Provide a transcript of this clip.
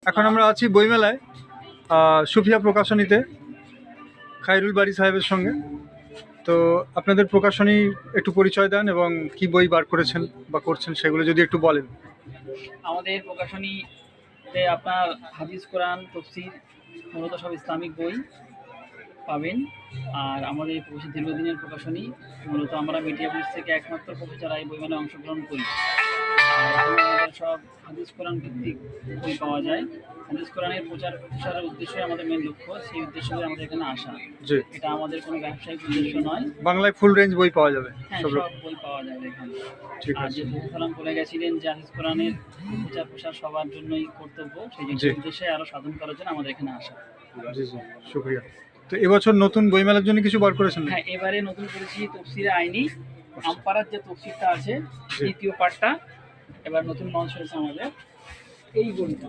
এখন আমরা আছি বইমেলায়, সুফিয়া প্রকাশনীতে খায়রুল বারী সাহেবের সঙ্গে। তো আপনাদের প্রকাশনী একটু পরিচয় দেন এবং কি বই বার করেছেন বা করছেন সেগুলো যদি একটু বলেন। আমাদের প্রকাশনীতে আপনার হাদিস, কোরআন, তফসির, মূলত সব ইসলামিক বই পাবেন। আর আমাদের এই প্রকাশনী দীর্ঘদিনের প্রকাশনী। মূলত আমরা মিডিয়া বুস থেকে একমাত্র প্রকাশক যারা এই বইমেলায় অংশগ্রহণ করি। আর এখানে আমাদের সব হাদিস কোরআন ভিত্তিক বই পাওয়া যায়। হাদিস কোরআনের প্রচার প্রসারের উদ্দেশ্যই আমাদের মেন লক্ষ্য, সেই উদ্দেশ্য করে আমাদের এখানে আসা। জি, এটা আমাদের কোনো ব্যবসায়িক উদ্দেশ্য নয়। বাংলায় ফুল রেঞ্জ বই পাওয়া যাবে। হ্যাঁ, সব সব বই পাওয়া যাবে এখানে। ঠিক আর আছে। যে সালাম বলে গেছিলেন যে হাদিস কোরআনের প্রচার প্রসার সবার জন্যই কর্তব্য, সেই জি। উদ্দেশ্যে আরো সাধন করার জন্য আমাদের এখানে আসা। জি জি, শুক্রিয়া। তো এবছর নতুন বইমেলার জন্য কিছু বার করেছেন নাকি? হ্যাঁ, এবারে নতুন করেছি তফসিরে আইনি। আমপাড়ার যে তফসিরটা আছে জি। দ্বিতীয় পার্টটা এবার নতুন লঞ্চ হয়েছে আমাদের এই বইটা।